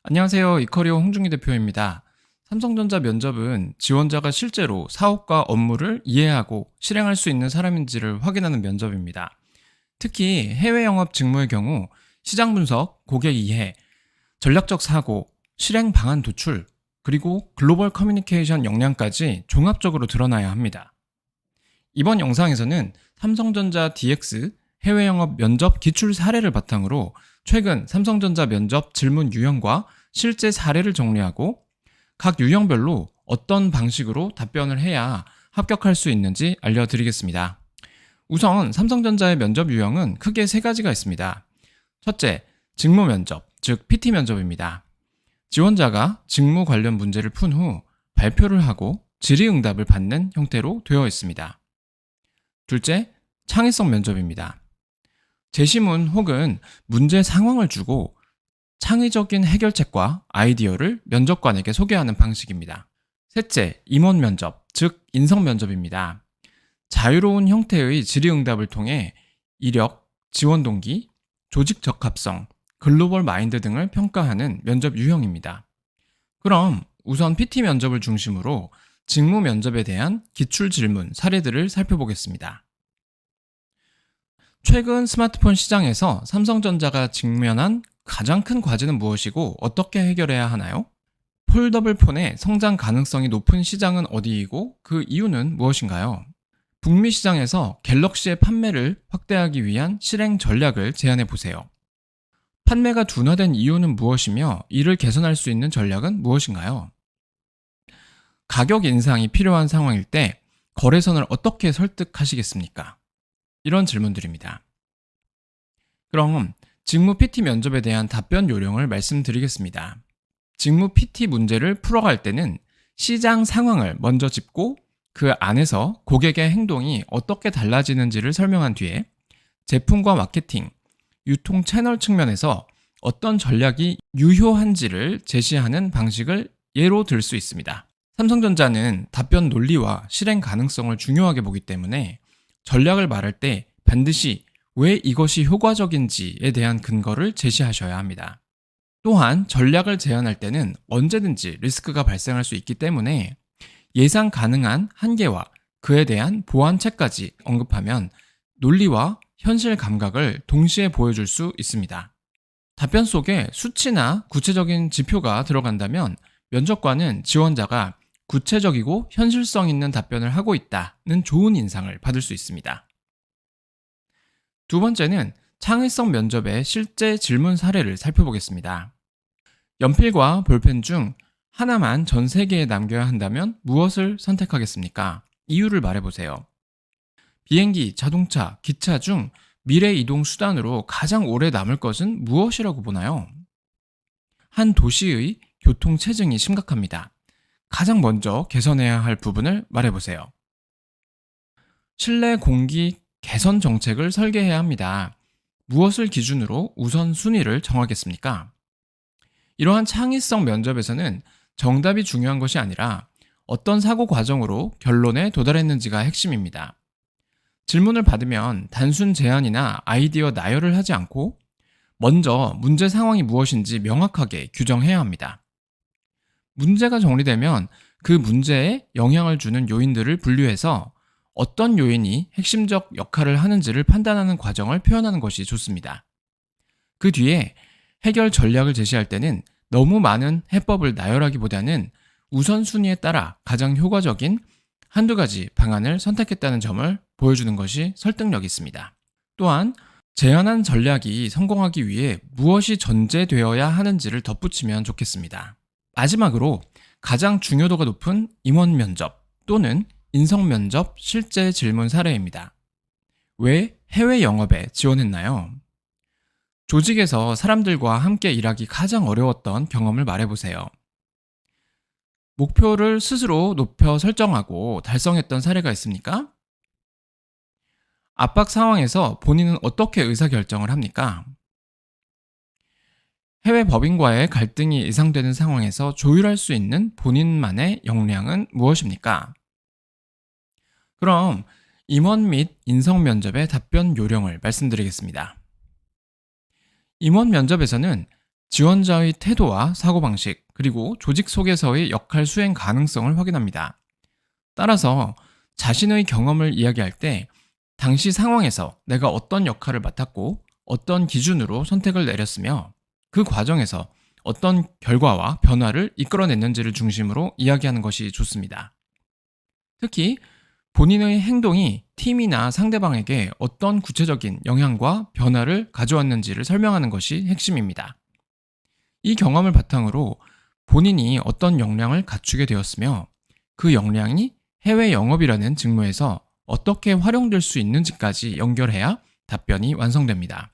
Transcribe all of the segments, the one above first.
안녕하세요. 이커리오 홍중기 대표입니다. 삼성전자 면접은 지원자가 실제로 사업과 업무를 이해하고 실행할 수 있는 사람인지를 확인하는 면접입니다. 특히 해외 영업 직무의 경우 시장 분석, 고객 이해, 전략적 사고, 실행 방안 도출, 그리고 글로벌 커뮤니케이션 역량까지 종합적으로 드러나야 합니다. 이번 영상에서는 삼성전자 DX 해외 영업 면접 기출 사례를 바탕으로 최근 삼성전자 면접 질문 유형과 실제 사례를 정리하고 각 유형별로 어떤 방식으로 답변을 해야 합격할 수 있는지 알려드리겠습니다. 우선 삼성전자의 면접 유형은 크게 세 가지가 있습니다. 첫째, 직무 면접, 즉 PT 면접입니다. 지원자가 직무 관련 문제를 푼 후 발표를 하고 질의응답을 받는 형태로 되어 있습니다. 둘째, 창의성 면접입니다. 제시문 혹은 문제 상황을 주고 창의적인 해결책과 아이디어를 면접관에게 소개하는 방식입니다. 셋째, 임원 면접, 즉 인성 면접입니다. 자유로운 형태의 질의응답을 통해 이력, 지원 동기, 조직 적합성, 글로벌 마인드 등을 평가하는 면접 유형입니다. 그럼 우선 PT 면접을 중심으로 직무 면접에 대한 기출 질문 사례들을 살펴보겠습니다. 최근 스마트폰 시장에서 삼성전자가 직면한 가장 큰 과제는 무엇이고 어떻게 해결해야 하나요? 폴더블 폰의 성장 가능성이 높은 시장은 어디이고 그 이유는 무엇인가요? 북미 시장에서 갤럭시의 판매를 확대하기 위한 실행 전략을 제안해 보세요. 판매가 둔화된 이유는 무엇이며 이를 개선할 수 있는 전략은 무엇인가요? 가격 인상이 필요한 상황일 때 거래선을 어떻게 설득하시겠습니까? 이런 질문들입니다. 그럼 직무 PT 면접에 대한 답변 요령을 말씀드리겠습니다. 직무 PT 문제를 풀어갈 때는 시장 상황을 먼저 짚고 그 안에서 고객의 행동이 어떻게 달라지는지를 설명한 뒤에 제품과 마케팅, 유통 채널 측면에서 어떤 전략이 유효한지를 제시하는 방식을 예로 들 수 있습니다. 삼성전자는 답변 논리와 실행 가능성을 중요하게 보기 때문에 전략을 말할 때 반드시 왜 이것이 효과적인지에 대한 근거를 제시하셔야 합니다. 또한 전략을 제안할 때는 언제든지 리스크가 발생할 수 있기 때문에 예상 가능한 한계와 그에 대한 보완책까지 언급하면 논리와 현실 감각을 동시에 보여줄 수 있습니다. 답변 속에 수치나 구체적인 지표가 들어간다면 면접관은 지원자가 구체적이고 현실성 있는 답변을 하고 있다는 좋은 인상을 받을 수 있습니다. 두 번째는 창의성 면접의 실제 질문 사례를 살펴보겠습니다. 연필과 볼펜 중 하나만 전 세계에 남겨야 한다면 무엇을 선택하겠습니까? 이유를 말해보세요. 비행기, 자동차, 기차 중 미래 이동 수단으로 가장 오래 남을 것은 무엇이라고 보나요? 한 도시의 교통 체증이 심각합니다. 가장 먼저 개선해야 할 부분을 말해보세요. 실내 공기 개선 정책을 설계해야 합니다. 무엇을 기준으로 우선순위를 정하겠습니까? 이러한 창의성 면접에서는 정답이 중요한 것이 아니라 어떤 사고 과정으로 결론에 도달했는지가 핵심입니다. 질문을 받으면 단순 제안이나 아이디어 나열을 하지 않고 먼저 문제 상황이 무엇인지 명확하게 규정해야 합니다. 문제가 정리되면 그 문제에 영향을 주는 요인들을 분류해서 어떤 요인이 핵심적 역할을 하는지를 판단하는 과정을 표현하는 것이 좋습니다. 그 뒤에 해결 전략을 제시할 때는 너무 많은 해법을 나열하기보다는 우선순위에 따라 가장 효과적인 한두 가지 방안을 선택했다는 점을 보여주는 것이 설득력이 있습니다. 또한 제안한 전략이 성공하기 위해 무엇이 전제되어야 하는지를 덧붙이면 좋겠습니다. 마지막으로 가장 중요도가 높은 임원 면접 또는 인성 면접 실제 질문 사례입니다. 왜 해외 영업에 지원했나요? 조직에서 사람들과 함께 일하기 가장 어려웠던 경험을 말해보세요. 목표를 스스로 높여 설정하고 달성했던 사례가 있습니까? 압박 상황에서 본인은 어떻게 의사결정을 합니까? 해외 법인과의 갈등이 예상되는 상황에서 조율할 수 있는 본인만의 역량은 무엇입니까? 그럼 임원 및 인성 면접의 답변 요령을 말씀드리겠습니다. 임원 면접에서는 지원자의 태도와 사고방식, 그리고 조직 속에서의 역할 수행 가능성을 확인합니다. 따라서 자신의 경험을 이야기할 때 당시 상황에서 내가 어떤 역할을 맡았고 어떤 기준으로 선택을 내렸으며 그 과정에서 어떤 결과와 변화를 이끌어냈는지를 중심으로 이야기하는 것이 좋습니다. 특히 본인의 행동이 팀이나 상대방에게 어떤 구체적인 영향과 변화를 가져왔는지를 설명하는 것이 핵심입니다. 이 경험을 바탕으로 본인이 어떤 역량을 갖추게 되었으며 그 역량이 해외 영업이라는 직무에서 어떻게 활용될 수 있는지까지 연결해야 답변이 완성됩니다.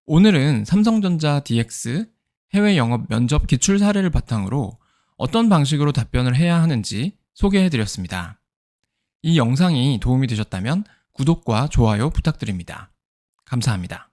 오늘은 삼성전자 DX 해외 영업 면접 기출 사례를 바탕으로 어떤 방식으로 답변을 해야 하는지 소개해드렸습니다. 이 영상이 도움이 되셨다면 구독과 좋아요 부탁드립니다. 감사합니다.